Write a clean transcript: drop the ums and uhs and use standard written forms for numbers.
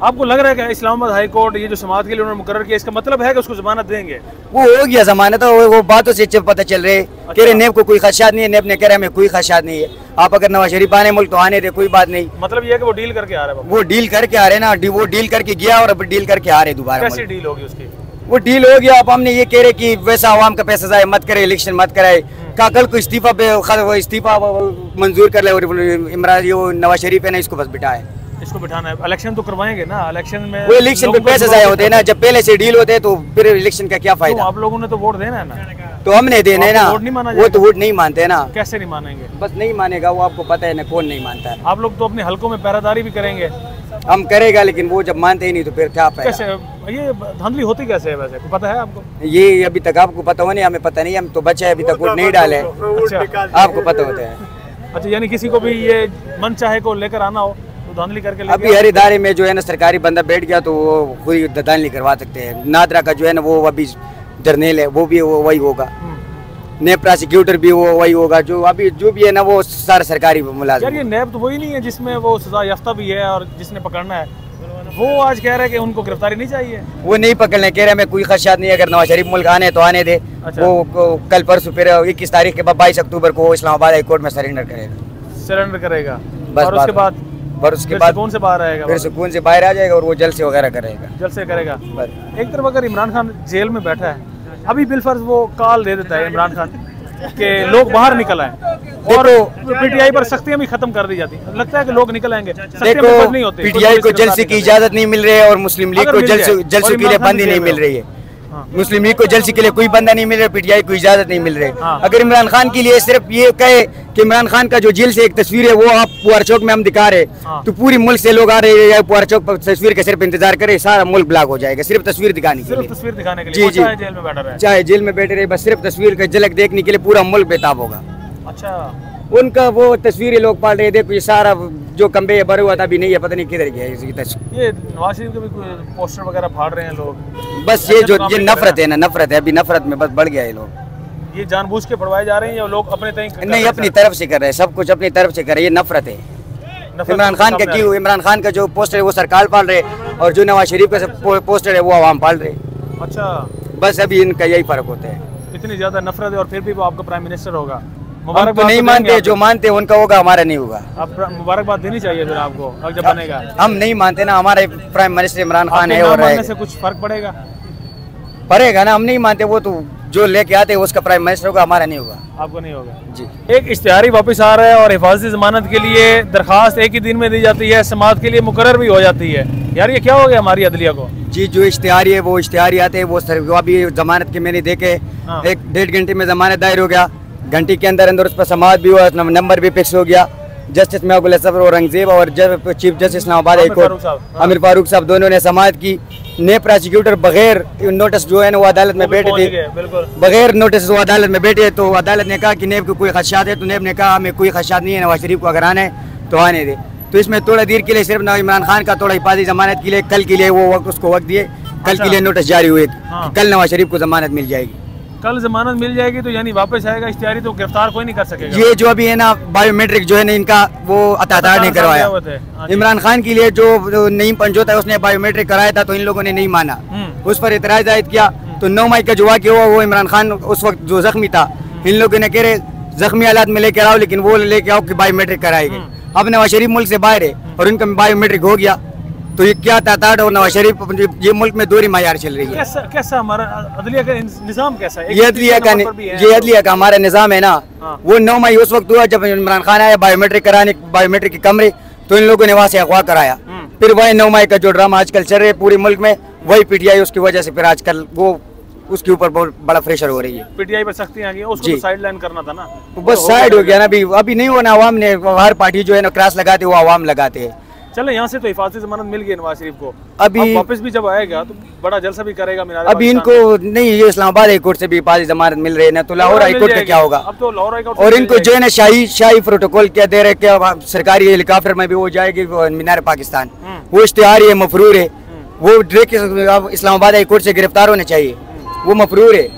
आपको लग रहा है कि इस्लामाबाद हाई कोर्ट ये जो समाअत के लिए उन्होंने मुकर्रर किया, इसका मतलब है कि उसको जमानत देंगे? वो हो गया जमानत, वो बातों से पता चल रहे कह रहे नेब को कोई खदशात नहीं है, नेब ने कह रहा है हमें कोई खदशात नहीं है। आप अगर नवाज शरीफ आने मुल्क तो आने दे, कोई बात नहीं। मतलब ये है कि वो डील करके आ रहा है? वो डील करके आ रहे ना, वो डील करके गया और अब डील करके आ रहे दोबारा। कैसी डील होगी उसकी? वो डील हो गया। अब हमने ये कह रहे कि वैसा आवाम का पैसा जाए मत करे, इलेक्शन मत कराए। कल को इस्तीफा पे इस्तीफा मंजूर कर ले और इमरान नवाज शरीफ है ना, इसको बस बिठाए, इसको बिठाना है। इलेक्शन तो करवाएंगे ना, इलेक्शन में वो इलेक्शन पे पैसे जाए होते हैं ना, जब पहले से डील होते हैं तो फिर इलेक्शन का क्या फायदा? आप लोगों ने तो वोट देना है ना, तो हमने देना है ना, वो तो वोट नहीं मानते है ना। कैसे नहीं मानेंगे? बस नहीं मानेगा वो, आपको पता है ना कौन नहीं मानता है। आप लोग तो अपने हलकों में पहरादारी भी करेंगे? हम करेगा, लेकिन वो जब मानते ही नहीं तो फिर क्या फायदा? कैसे ये धांधली होती कैसे है वैसे, पता है आपको? ये अभी तक आपको पता हो नहीं, हमें पता नहीं, हम तो बच्चे अभी तक वोट नहीं डाले। अच्छा, आपको पता होता है। अच्छा, यानी किसी को भी ये मन चाहे को लेकर आना हो तो धांधली करके लेके अभी हर इदारे में जो है ना सरकारी बंदा बैठ गया तो वो खुद धांधली करवा सकते हैं। नादरा का जो है ना वो अभी जर्नेल है, वो भी वही होगा। नेब प्रोसिक्यूटर भी वो वही होगा, जो अभी जो भी है ना वो सारा सरकारी मुलाजिम। यार ये नेब तो वही नहीं है जिसमें वो सजा याफ्ता भी है और जिसने पकड़ना है, वो आज कह रहा है कि उनको गिरफ्तारी नहीं चाहिए। वो नहीं पकड़ने कह रहे हमें कोई खदशात नहीं है, अगर नवाज शरीफ मुल्क आने तो आने दे। अच्छा। वो कल परसों फिर 21 तारीख के बाद 22 अक्टूबर को इस्लामाबाद हाई कोर्ट में सरेंडर करेगा। बस और उसके बाद सुकून से बाहर आएगा, फिर सुकून से बाहर आ जाएगा और वो जलसे वगैरह करेगा। एक तरफ अगर इमरान खान जेल में बैठा है, अभी बिलफर्ज वो कॉल दे देता है इमरान खान कि लोग बाहर निकल आए और पीटीआई पर सख्तियां भी खत्म कर दी जाती है, लगता है कि लोग निकल आएंगे। देखो नहीं होते, पीटीआई को जलसे की इजाजत नहीं मिल रही है और मुस्लिम लीग को जलसे के लिए बंदी नहीं मिल रही है। मुस्लिम लीग को जलसे के लिए कोई बंदा नहीं मिल रहा, पीटीआई को इजाजत नहीं मिल रही। अगर इमरान खान के लिए सिर्फ ये कहे कि इमरान खान का जो जेल से एक तस्वीर है वो आप पुआर चौक में हम दिखा रहे, तो पूरी मुल्क से लोग आ रहे हैं पुआर चौक पर तस्वीर का सिर्फ इंतजार करे, सारा मुल्क ब्लॉक हो जाएगा सिर्फ तस्वीर दिखाने के लिए। तस्वीर दिखाने के लिए जी, चाहे जेल में बैठा रहे, चाहे जेल में बैठे रहे, बस सिर्फ तस्वीर का झलक देखने के लिए पूरा मुल्क बेताब होगा। अच्छा, उनका वो तस्वीरें लोग पाल रहे, देखो ये सारा जो कम्बे भरे हुआ था अभी नहीं है, पता नहीं किधर गया इसकी तस्वीर। ये नवाज शरीफ के भी पोस्टर वगैरह फाड़ रहे हैं लोग, बस ये जो ये नफरत है ना, नफरत है, अभी नफरत में बस बढ़ गया है लोग। ये जानबूझ के पढ़वाए जा रहे हैं या लोग अपने नहीं अपनी तरफ से कर रहे हैं, सब कुछ अपनी तरफ से कर रहे हैं, ये नफरत है। इमरान खान का क्यों, इमरान खान का जो पोस्टर है वो सरकार पाल रहे और जो नवाज शरीफ का पोस्टर है वो आवाम पाल रहे। अच्छा, बस अभी इनका यही फर्क होता है। इतनी ज्यादा नफरत है और फिर भी वो आपका प्राइम मिनिस्टर होगा। हम तो नहीं मानते, जो मानते हैं उनका होगा, हमारा नहीं होगा। अब मुबारकबाद देनी चाहिए फिर आपको जब बनेगा। हम नहीं मानते ना, हमारा प्राइम मिनिस्टर इमरान खान है और से कुछ फर्क पड़ेगा ना, हम नहीं मानते। वो तो जो लेके आते हैं उसका प्राइम मिनिस्टर होगा, हमारा नहीं होगा। आपको नहीं होगा जी। एक इश्तिहारी वापस आ रहा है और हिफाजती जमानत के लिए दरखास्त एक ही दिन में दी जाती है, समाअत के लिए मुकर्रर भी हो जाती है। यार ये क्या हो गया हमारी अदलिया को? जी, जो इश्तिहारी है वो इश्तिहारी आते हैं, वो अभी जमानत के मैंने देखे 1-1.5 घंटे में जमानत दायर हो गया, घंटे के अंदर उस पर समाअत भी हुआ, नंबर भी फिक्स हो गया। जस्टिस महबूब सफर और औरंगजेब और chief justice Islamabad high court Aamir Farooq साहब दोनों ने समाअत की। नेब प्रोसिक्यूटर बगैर नोटिस जो है ना वो अदालत में बैठे थे, बगैर नोटिस वो अदालत में बैठे, तो अदालत ने कहा कि नेब को कोई खदशात है, तो नेब ने कहा हमें कोई खदशात नहीं है, नवाज शरीफ को अगर आना है तो आने दे। तो इसमें थोड़ा देर के लिए सिर्फ इमरान खान का थोड़ा हिफाजती जमानत के लिए कल के लिए वो उसको वक्त दिए, कल के लिए नोटिस जारी हुए, कल नवाज शरीफ को जमानत मिल जाएगी। कल जमानत मिल जाएगी तो यानी वापस आएगा इश्तिहारी, तो गिरफ्तार कोई नहीं कर सकेगा। ये जो अभी है ना बायोमेट्रिक जो है ना इनका वो अतादार ने करवाया। इमरान खान के लिए जो नईम पंजोता है उसने बायोमेट्रिक कराया था तो इन लोगों ने नहीं माना, उस पर इतराज जाहिर किया। तो 9 मई का जो वाक़या हुआ वो इमरान खान उस वक्त जो जख्मी था, इन लोगों ने कह रहे जख्मी हालात में लेके आओ, लेकिन वो लेके आओ कि बायोमेट्रिक कराएंगे। अब नवाज शरीफ मुल्क से बाहर है और उनका बायोमेट्रिक हो गया, तो ये क्या तादाद और नवाज शरीफ ये मुल्क में दोहरी मायार चल रही है। कैसा हमारा अदलिया का निज़ाम कैसा है? ये अदलिया का हमारा निज़ाम है ना, वो 9 मई उस वक्त हुआ जब इमरान खान आया बायोमेट्रिक कराने, बायोमेट्रिक के कमरे, तो इन लोगों ने वहाँ से अगवा कराया। फिर वही 9 मई का जो ड्रामा आजकल चल रहा है पूरे मुल्क में, वही पीटीआई उसकी वजह से फिर आजकल वो उसके ऊपर बहुत बड़ा प्रेशर हो रही है। पीटीआई पर सख्ती आ गई, उसको साइड लाइन करना था ना, तो बस साइड हो गया ना। अभी नहीं होना, आवाम ने हर पार्टी जो है ना क्रॉस लगाते वो आवाम लगाते हैं। चलो यहाँ से तो हिफाजती जमानत मिल गई नवाज शरीफ को, अभी वापस भी जब आएगा तो बड़ा जलसा भी करेगा। अभी इनको नहीं, ये इस्लामाबाद हाई कोर्ट से भी हिफाजती जमानत मिल रही है ना, तो लाहौर हाई कोर्ट का क्या होगा? अब तो लाहौर हाई कोर्ट और इनको जो है ना शाही प्रोटोकॉल क्या दे रहे हैं, सरकारी हेलीकॉप्टर में भी वो जाएगी मीनार पाकिस्तान, वो इश्तिहारी है, मफरूर है, वो इस्लामाबाद हाई कोर्ट से गिरफ्तार होने चाहिए, वो मफरूर है।